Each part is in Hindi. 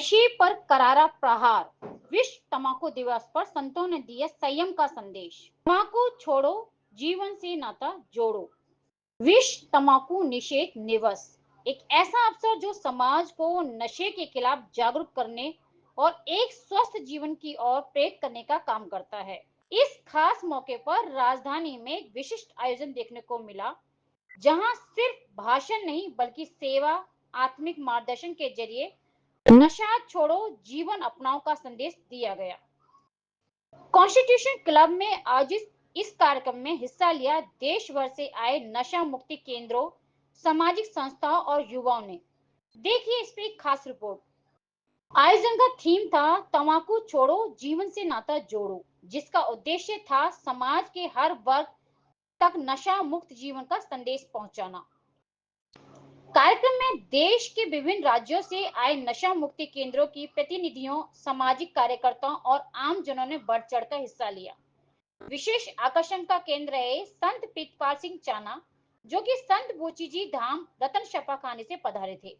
नशे पर करारा प्रहार। विश्व तंबाकू दिवस पर संतों ने दिया संयम का संदेश। तंबाकू छोड़ो, जीवन से नाता जोड़ो। विश्व तंबाकू निषेध दिवस एक ऐसा अवसर जो समाज को नशे के खिलाफ जागरूक करने और एक स्वस्थ जीवन की ओर प्रेरित करने का काम करता है। इस खास मौके पर राजधानी में एक विशिष्ट आयोजन देखने को मिला, जहां सिर्फ भाषण नहीं बल्कि सेवा, आत्मिक मार्गदर्शन के जरिए नशा छोड़ो, जीवन अपनाओ का संदेश दिया गया। कॉन्स्टिट्यूशन क्लब में आयोजित इस कार्यक्रम में हिस्सा लिया देश भर से आए नशा मुक्ति केंद्रों, सामाजिक संस्थाओं और युवाओं ने। देखिए इस पे एक खास रिपोर्ट। आयोजन का थीम था तंबाकू छोड़ो, जीवन से नाता जोड़ो, जिसका उद्देश्य था समाज के हर वर्ग तक नशा मुक्त जीवन का संदेश पहुंचाना। कार्यक्रम में देश के विभिन्न राज्यों से आए नशा मुक्ति केंद्रों की प्रतिनिधियों, सामाजिक कार्यकर्ताओं और आम जनों ने बढ़ चढ़कर हिस्सा लिया। विशेष आकर्षण का केंद्र है संत प्रीतपाल सिंह चाना, जो कि संत बोची जी धाम रतन छपाखाने से पधारे थे।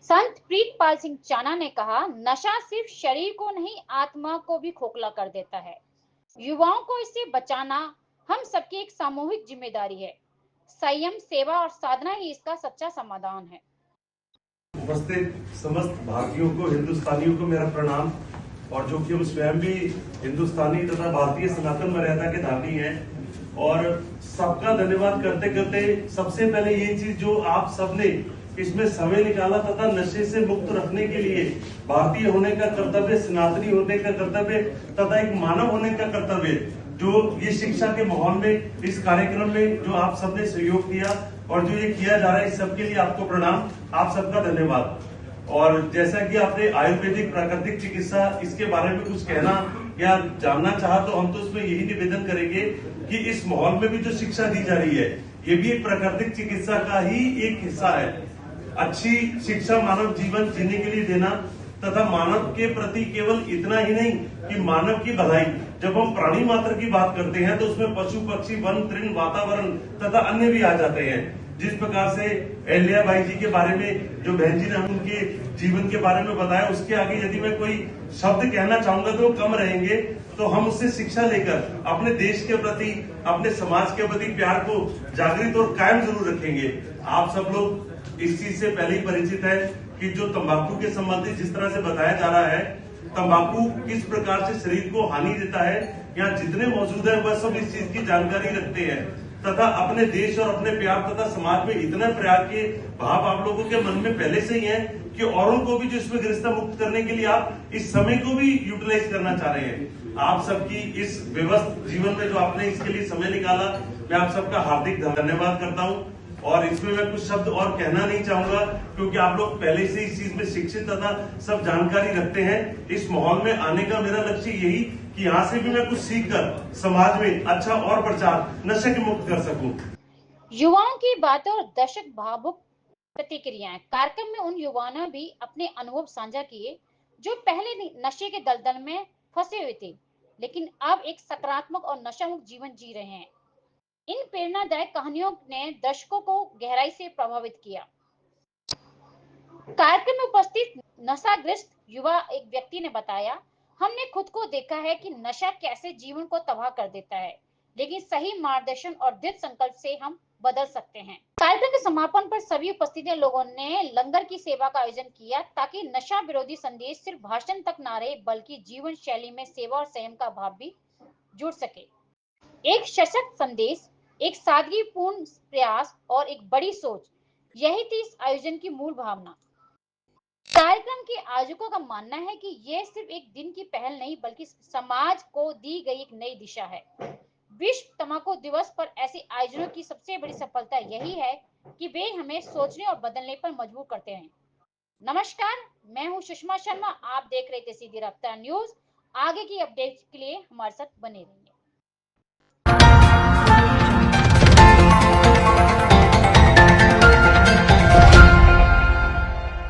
संत प्रीतपाल सिंह चाना ने कहा, नशा सिर्फ शरीर को नहीं, आत्मा को भी खोखला कर देता है। युवाओं को इससे बचाना हम सबकी एक सामूहिक जिम्मेदारी है। संयम, सेवा और साधना ही इसका सच्चा समाधान है। उपस्थित समस्त भारतीयों को, हिंदुस्तानियों को मेरा प्रणाम। और जो कि हम स्वयं भी हिंदुस्तानी तथा भारतीय सनातन मर्यादा के धामी हैं, और सबका धन्यवाद करते करते सबसे पहले ये चीज जो आप सबने इसमें समय निकाला तथा नशे से मुक्त रखने के लिए भारतीय होने का कर्तव्य, सनातनी होने का कर्तव्य तथा एक मानव होने का कर्तव्य, जो ये शिक्षा के माहौल में इस कार्यक्रम में जो आप सबने सहयोग दिया और जो ये किया जा रहा है, इस सबके लिए आपको प्रणाम, आप सबका धन्यवाद। और जैसा कि आपने आयुर्वेदिक प्राकृतिक चिकित्सा इसके बारे में कुछ कहना या जानना चाहा, तो हम तो उसमें यही निवेदन करेंगे कि इस माहौल में भी जो शिक्षा दी जा रही है, ये भी एक प्राकृतिक चिकित्सा का ही एक हिस्सा है। अच्छी शिक्षा मानव जीवन जीने के लिए देना तथा मानव के प्रति केवल इतना ही नहीं कि मानव की भलाई, जब हम प्राणी मात्र की बात करते हैं तो उसमें पशु, पक्षी, वन, तृण, वातावरण तथा अन्य भी आ जाते हैं। जिस प्रकार से अहल्या बाई जी के बारे में जो बहन जी ने उनके जीवन के बारे में बताया, उसके आगे यदि मैं कोई शब्द कहना चाहूंगा तो वो कम रहेंगे। तो हम उससे शिक्षा लेकर अपने देश के प्रति, अपने समाज के प्रति प्यार को जागृत और कायम जरूर रखेंगे। आप सब लोग इस चीज से पहले ही परिचित है कि जो तंबाकू के संबंधित जिस तरह से बताया जा रहा है, तंबाकू किस प्रकार से शरीर को हानि देता है, यहाँ जितने मौजूद है वह सब इस चीज की जानकारी रखते हैं तथा अपने देश और अपने प्यार तथा समाज में इतना प्यार के भाव आप लोगों के मन में पहले से ही है कि औरों को भी जो इसमें गिरफ्ता मुक्त करने के लिए आप इस समय को भी यूटिलाइज करना चाह रहे हैं। आप सबकी इस व्यवस्थित जीवन में जो आपने इसके लिए समय निकाला, मैं आप सबका हार्दिक धन्यवाद करता हूँ। और इसमें मैं कुछ शब्द और कहना नहीं चाहूंगा, क्योंकि आप लोग पहले से इस चीज में शिक्षित तथा सब जानकारी रखते हैं। इस माहौल में आने का मेरा लक्ष्य यही कि यहाँ से भी मैं कुछ सीखकर समाज में अच्छा और प्रचार नशे के मुक्त कर सकूं। युवाओं की बातें और दर्शक भावुक प्रतिक्रियाएं। कार्यक्रम में उन युवाओं ने भी अपने अनुभव साझा किए जो पहले नशे के दलदल में फंसे हुए थे, लेकिन अब एक सकारात्मक और नशा मुक्त जीवन जी रहे हैं। इन प्रेरणादायक कहानियों ने दर्शकों को गहराई से प्रभावित किया। कार्यक्रम में उपस्थित नशाग्रस्त युवा एक व्यक्ति ने बताया, हमने खुद को देखा है कि नशा कैसे जीवन को तबाह कर देता है, लेकिन सही मार्गदर्शन और दृढ़ संकल्प से हम बदल सकते हैं। कार्यक्रम के समापन पर सभी उपस्थित लोगों ने लंगर की सेवा का आयोजन किया, ताकि नशा विरोधी संदेश सिर्फ भाषण तक ना रहे बल्कि जीवन शैली में सेवा और संयम का भाव भी जुड़ सके। एक सशक्त संदेश, एक सादगीपूर्ण प्रयास और एक बड़ी सोच, यही थी इस आयोजन की मूल भावना। कार्यक्रम के आयोजकों का मानना है कि यह सिर्फ एक दिन की पहल नहीं बल्कि समाज को दी गई एक नई दिशा है। विश्व तंबाकू दिवस पर ऐसे आयोजनों की सबसे बड़ी सफलता यही है कि वे हमें सोचने और बदलने पर मजबूर करते हैं। नमस्कार, मैं हूं सुषमा शर्मा, आप देख रहे थे सीधी रफ्तार न्यूज। आगे की अपडेट के लिए हमारे साथ बने रहिए।